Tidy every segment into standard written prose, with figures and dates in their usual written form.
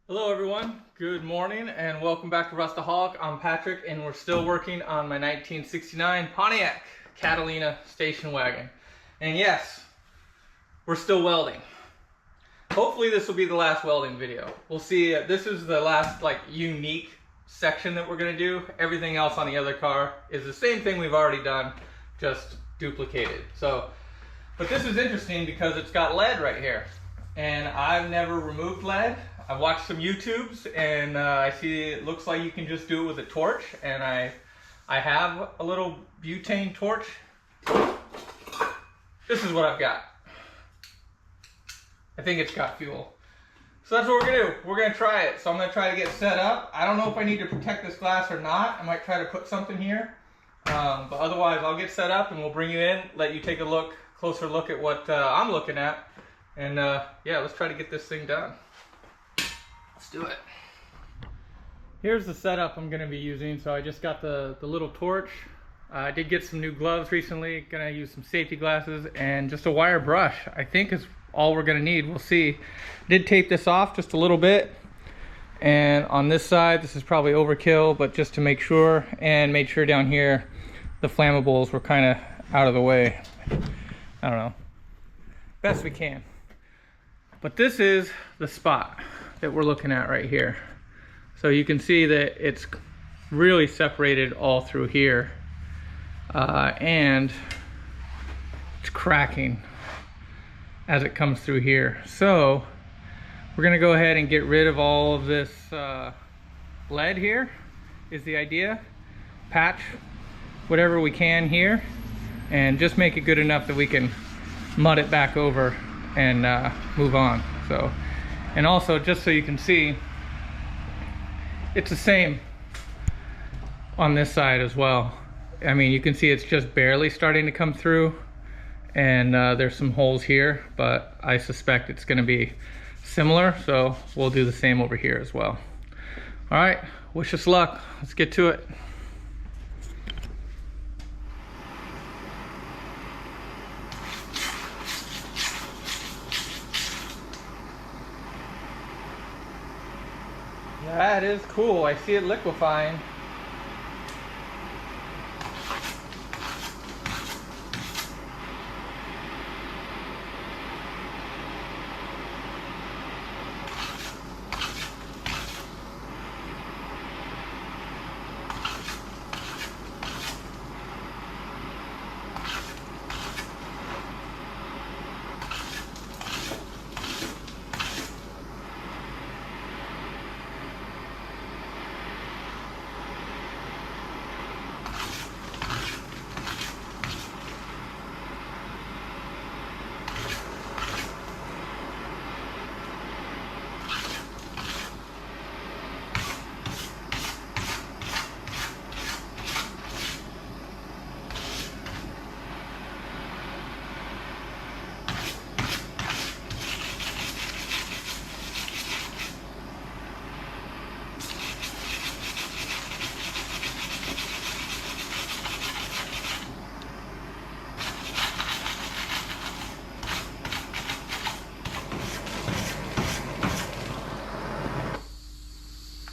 Hello everyone, good morning and welcome back to Rustaholic. I'm Patrick and we're still working on my 1969 Pontiac Catalina station wagon. And yes, we're still welding. Hopefully this will be the last welding video. We'll see. This is the last unique section that we're going to do. Everything else on the other car is the same thing we've already done, just duplicated. But this is interesting because it's got lead right here. And I've never removed lead. I've watched some YouTubes and I see it looks like you can just do it with a torch, and I have a little butane torch. This is what I've got. I think it's got fuel. So that's what we're gonna do. We're gonna try it. So I'm gonna try to get set up. I don't know if I need to protect this glass or not. I might try to put something here. But otherwise I'll get set up and we'll bring you in, let you take a closer look at what I'm looking at. And yeah, let's try to get this thing done. Let's do it. Here's the setup I'm going to be using. So I just got the little torch. I did get some new gloves recently. Going to use some safety glasses and just a wire brush. I think is all we're going to need. We'll see. Did tape this off just a little bit. And on this side, this is probably overkill, but just to make sure, and made sure down here the flammables were kind of out of the way. I don't know. Best we can. But this is the spot that we're looking at right here. So you can see that it's really separated all through here. And it's cracking as it comes through here. So we're gonna go ahead and get rid of all of this lead here, is the idea. Patch whatever we can here and just make it good enough that we can mud it back over and move on. So, and also just so you can see, it's the same on this side as well. I mean, you can see it's just barely starting to come through, and there's some holes here, but I suspect it's going to be similar, so we'll do the same over here as well. All right, wish us luck. Let's get to it. That is cool. I see it liquefying.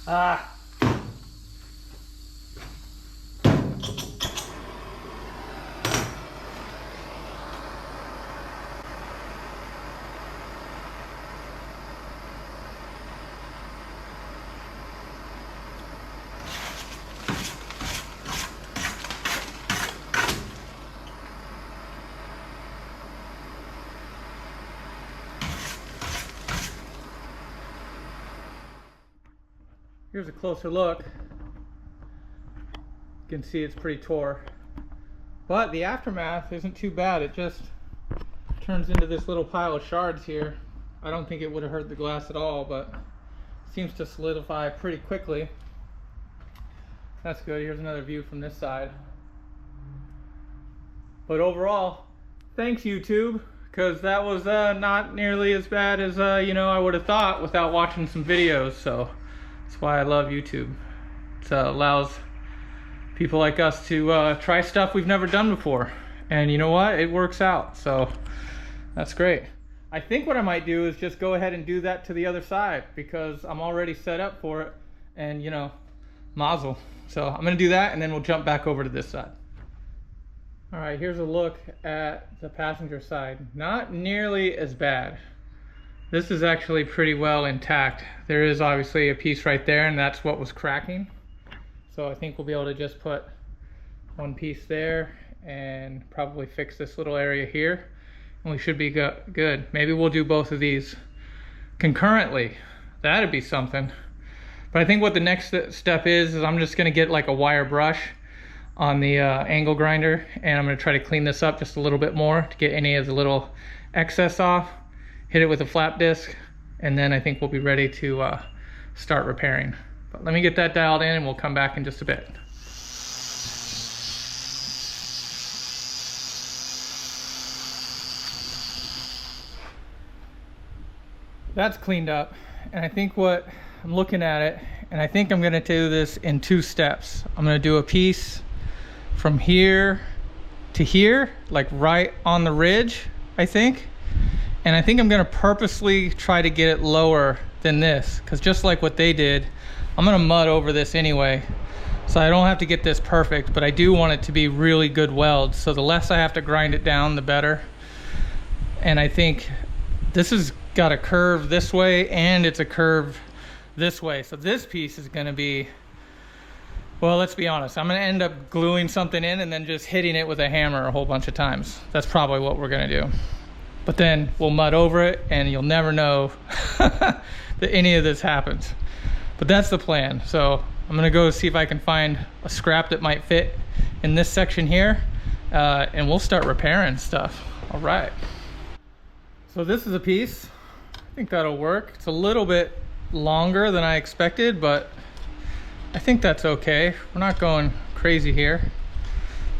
Ah. Here's a closer look. You can see it's pretty tore. But the aftermath isn't too bad. It just turns into this little pile of shards here. I don't think it would have hurt the glass at all, but it seems to solidify pretty quickly. That's good. Here's another view from this side. But overall, thanks YouTube, because that was not nearly as bad as I would have thought without watching some videos. So that's why I love YouTube. It allows people like us to try stuff we've never done before. And you know what? It works out. So that's great. I think what I might do is just go ahead and do that to the other side because I'm already set up for it, and you know, mazel. So I'm gonna do that and then we'll jump back over to this side. All right, here's a look at the passenger side. Not nearly as bad. This is actually pretty well intact. There is obviously a piece right there, and that's what was cracking. So I think we'll be able to just put one piece there and probably fix this little area here, and we should be good. Maybe we'll do both of these concurrently. That'd be something. But I think what the next step is I'm just gonna get like a wire brush on the angle grinder, and I'm gonna try to clean this up just a little bit more to get any of the little excess off, hit it with a flap disc, and then I think we'll be ready to start repairing. But let me get that dialed in and we'll come back in just a bit. That's cleaned up, and I think what I'm looking at it, and I think I'm gonna do this in 2 steps. I'm gonna do a piece from here to here, like right on the ridge, I think. And I think I'm gonna purposely try to get it lower than this, because just like what they did, I'm gonna mud over this anyway. So I don't have to get this perfect, but I do want it to be really good weld. So the less I have to grind it down, the better. And I think this has got a curve this way and it's a curve this way. So this piece is gonna be, well, let's be honest, I'm gonna end up gluing something in and then just hitting it with a hammer a whole bunch of times. That's probably what we're gonna do. But then we'll mud over it and you'll never know that any of this happens. But that's the plan. So I'm gonna go see if I can find a scrap that might fit in this section here, and we'll start repairing stuff. All right. So this is a piece. I think that'll work. It's a little bit longer than I expected, but I think that's okay. We're not going crazy here.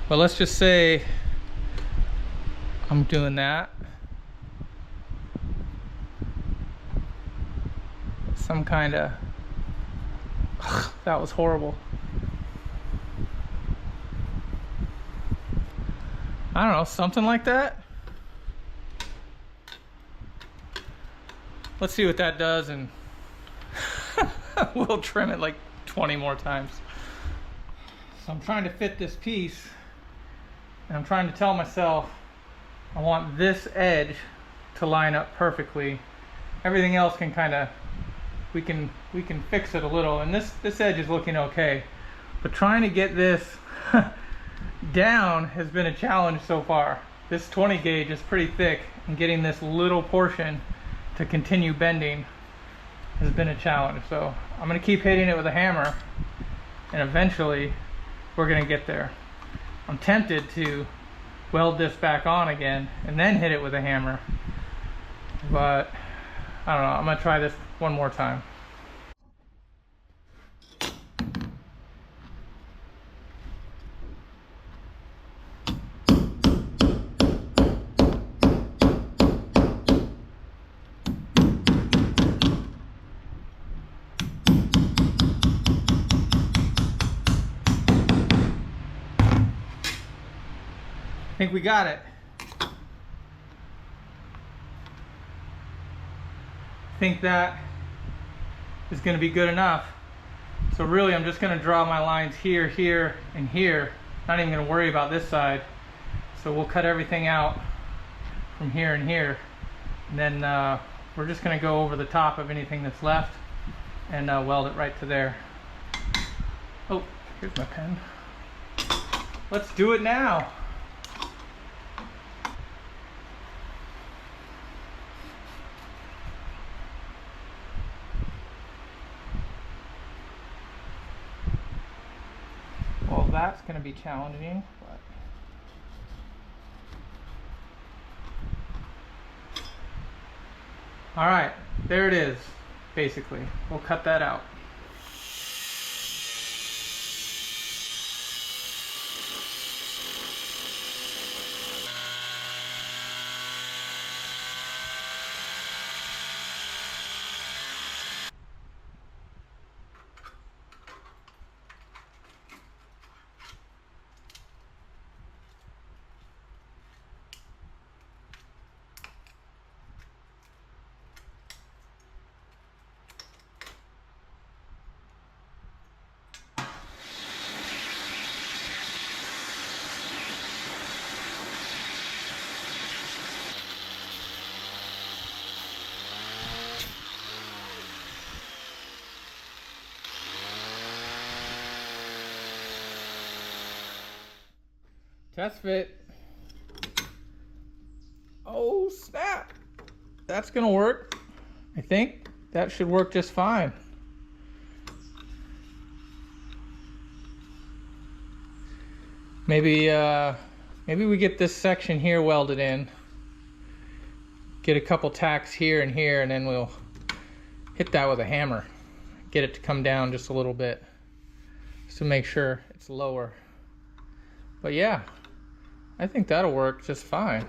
But let's just say I'm doing that. Some kind of, that was horrible. I don't know, something like that. Let's see what that does, and we'll trim it like 20 more times. So I'm trying to fit this piece, and I'm trying to tell myself I want this edge to line up perfectly. Everything else can kind of, we can fix it a little, and this edge is looking okay. But trying to get this down has been a challenge so far. This 20 gauge is pretty thick, and getting this little portion to continue bending has been a challenge. So I'm gonna keep hitting it with a hammer, and eventually we're gonna get there. I'm tempted to weld this back on again and then hit it with a hammer, but I don't know, I'm gonna try this one more time. I think we got it. I think that is going to be good enough. So really I'm just going to draw my lines here, here, and here. Not even going to worry about this side. So we'll cut everything out from here and here. And then we're just going to go over the top of anything that's left and weld it right to there. Oh, here's my pen. Let's do it now. Well, that's going to be challenging, but all right, there it is, basically. We'll cut that out. Test fit. Oh snap. That's gonna work. I think that should work just fine. Maybe we get this section here welded in. Get a couple tacks here and here, and then we'll hit that with a hammer. Get it to come down just a little bit, just to make sure it's lower. But yeah, I think that'll work just fine.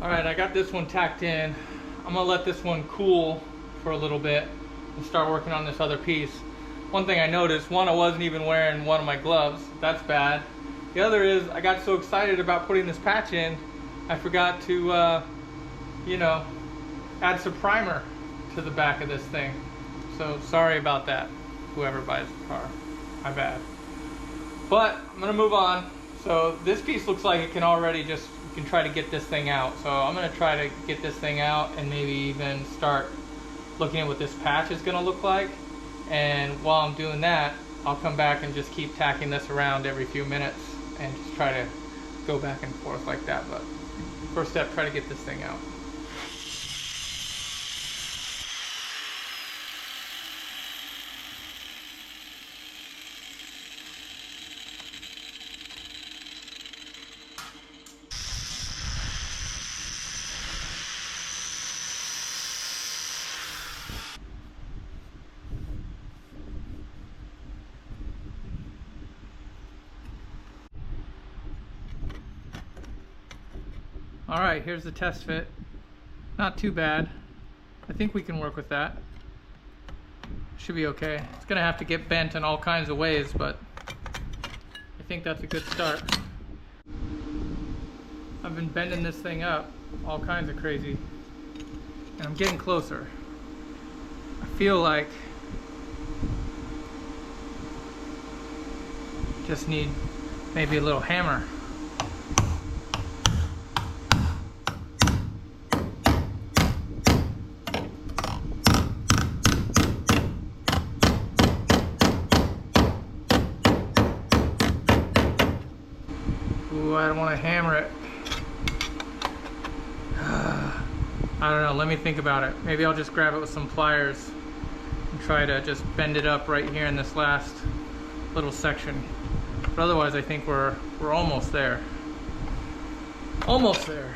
Alright, I got this one tacked in. I'm gonna let this one cool for a little bit and start working on this other piece. One thing I noticed, one, I wasn't even wearing one of my gloves. That's bad. The other is, I got so excited about putting this patch in, I forgot to, you know, add some primer to the back of this thing. So, sorry about that, whoever buys the car. My bad. But, I'm gonna move on. So, this piece looks like it can already just, you can try to get this thing out. So I'm going to try to get this thing out and maybe even start looking at what this patch is going to look like. And while I'm doing that, I'll come back and just keep tacking this around every few minutes and just try to go back and forth like that. But first step, try to get this thing out. Alright, here's the test fit. Not too bad. I think we can work with that. Should be okay. It's gonna have to get bent in all kinds of ways, but I think that's a good start. I've been bending this thing up all kinds of crazy, and I'm getting closer. I feel like just need maybe a little hammer. Ooh, I don't want to hammer it. I don't know, let me think about it. Maybe I'll just grab it with some pliers and try to just bend it up right here in this last little section. But otherwise I think we're almost there. Almost there.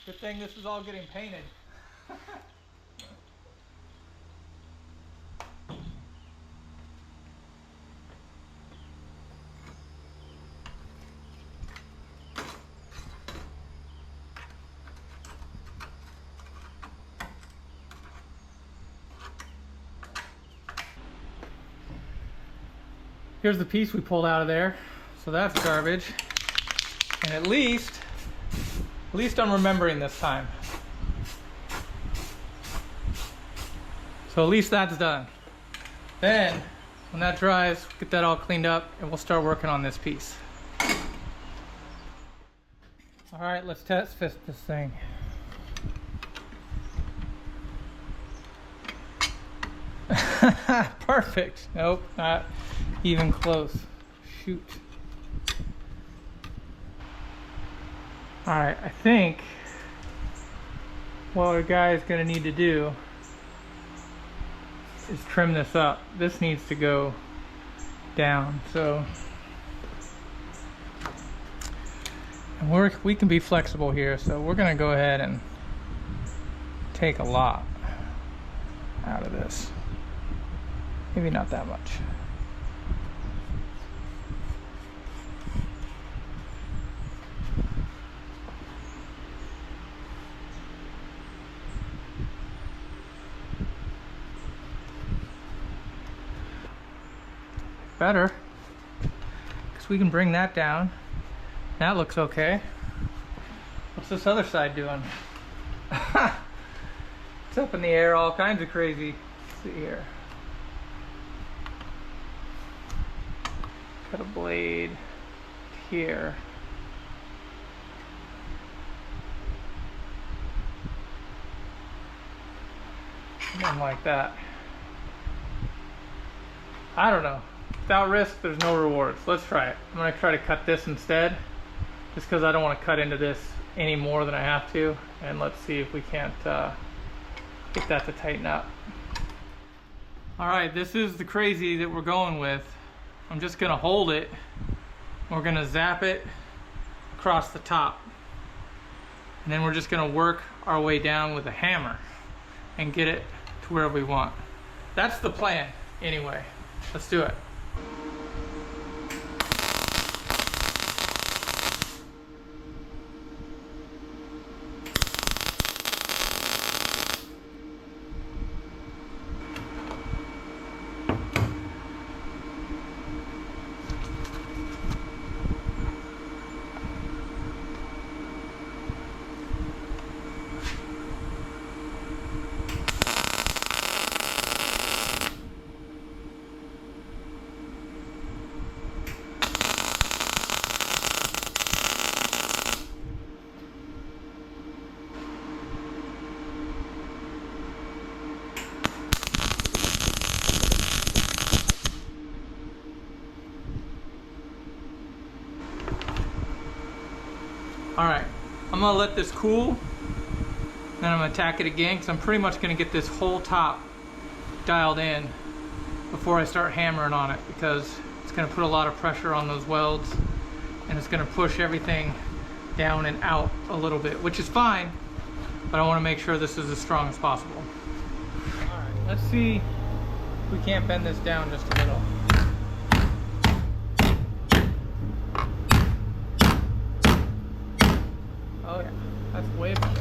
Good thing this is all getting painted. here's the piece we pulled out of there. So that's garbage. And at least I'm remembering this time. So at least that's done. Then, when that dries, get that all cleaned up and we'll start working on this piece. All right, let's test fit this thing. Perfect. Nope, not even close. Shoot. All right, I think what our guy is gonna need to do is trim this up. This needs to go down, so and we can be flexible here, so we're gonna go ahead and take a lot out of this. Maybe not that much. Better, because we can bring that down. That looks okay. What's this other side doing? It's up in the air, all kinds of crazy. Let's see here. Cut a blade here. Something like that. I don't know. Without risk, there's no rewards. Let's try it. I'm gonna try to cut this instead, just because I don't want to cut into this any more than I have to. And let's see if we can't get that to tighten up. All right, this is the crazy that we're going with. I'm just gonna hold it. We're gonna zap it across the top. And then we're just gonna work our way down with a hammer and get it to where we want. That's the plan, anyway. Let's do it. All right, I'm gonna let this cool, then I'm gonna attack it again, because I'm pretty much gonna get this whole top dialed in before I start hammering on it, because it's gonna put a lot of pressure on those welds and it's gonna push everything down and out a little bit, which is fine, but I wanna make sure this is as strong as possible. All right, let's see if we can't bend this down just a little. Oh yeah, that's way better.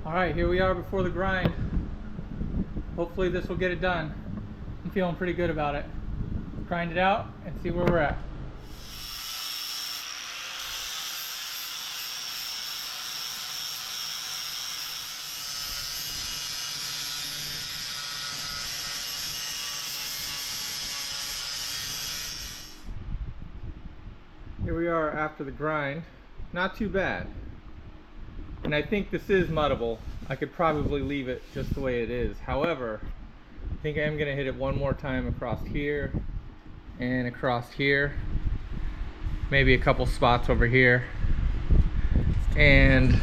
All right, here we are before the grind. Hopefully this will get it done. I'm feeling pretty good about it. Grind it out and see where we're at. Here we are after the grind. Not too bad. And I think this is muddable. I could probably leave it just the way it is. However, I think I am gonna hit it one more time across here and across here. Maybe a couple spots over here. And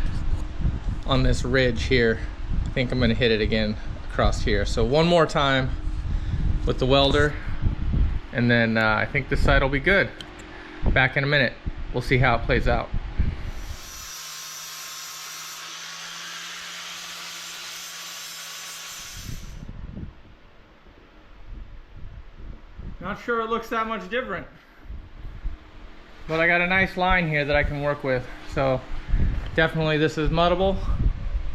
on this ridge here, I think I'm gonna hit it again across here. So one more time with the welder, and then I think this side will be good. Back in a minute, we'll see how it plays out. Not sure it looks that much different, but I got a nice line here that I can work with. So definitely this is muddable,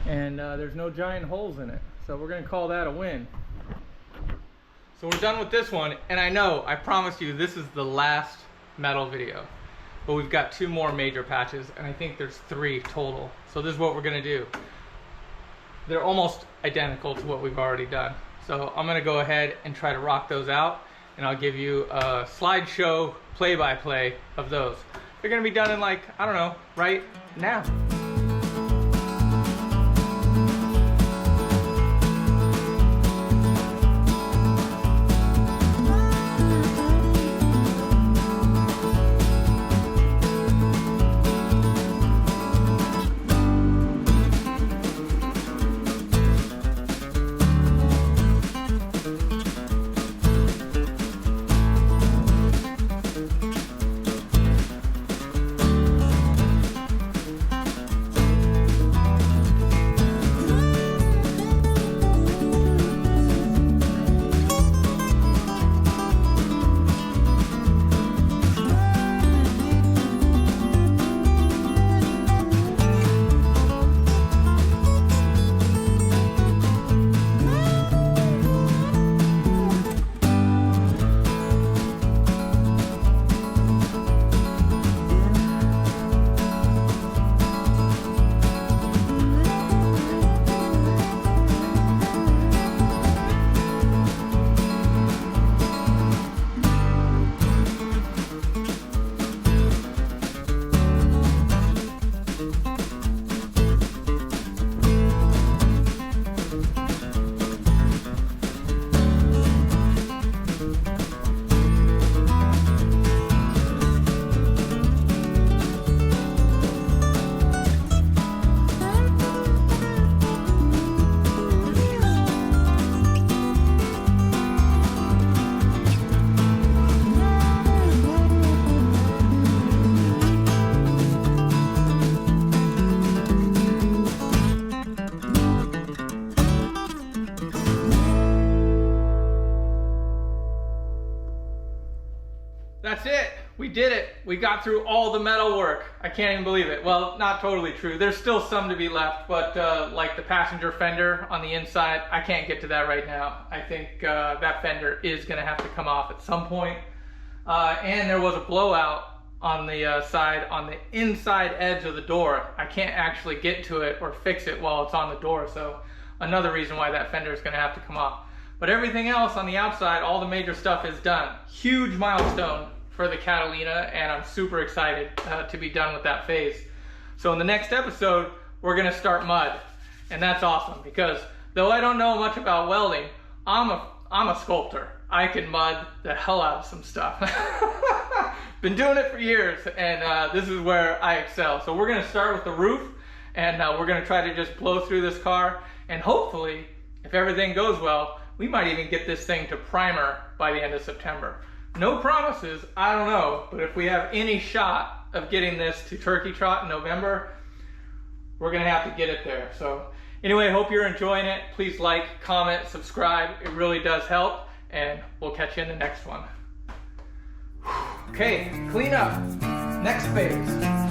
and there's no giant holes in it. So we're gonna call that a win. So we're done with this one, and I promised you this is the last metal video, but we've got 2 more major patches, and I think there's 3 total. So this is what we're gonna do. They're almost identical to what we've already done. So I'm gonna go ahead and try to rock those out, and I'll give you a slideshow play-by-play of those. They're gonna be done in, like, I don't know, right now. That's it. We did it. We got through all the metal work. I can't even believe it. Well, not totally true. There's still some to be left, but like the passenger fender on the inside, I can't get to that right now. I think that fender is gonna have to come off at some point. And there was a blowout on the side, on the inside edge of the door. I can't actually get to it or fix it while it's on the door, so another reason why that fender is gonna have to come off. But everything else on the outside, all the major stuff is done. Huge milestone for the Catalina, and I'm super excited to be done with that phase. So in the next episode, we're gonna start mud, and that's awesome because though I don't know much about welding, I'm a sculptor. I can mud the hell out of some stuff. Been doing it for years, and this is where I excel. So we're gonna start with the roof, and we're gonna try to just blow through this car, and hopefully, if everything goes well, we might even get this thing to primer by the end of September. No promises, I don't know, but if we have any shot of getting this to turkey trot in November, we're gonna have to get it there. So anyway, hope you're enjoying it. Please like, comment, subscribe. It really does help, and we'll catch you in the next one. Okay, clean up. Next phase.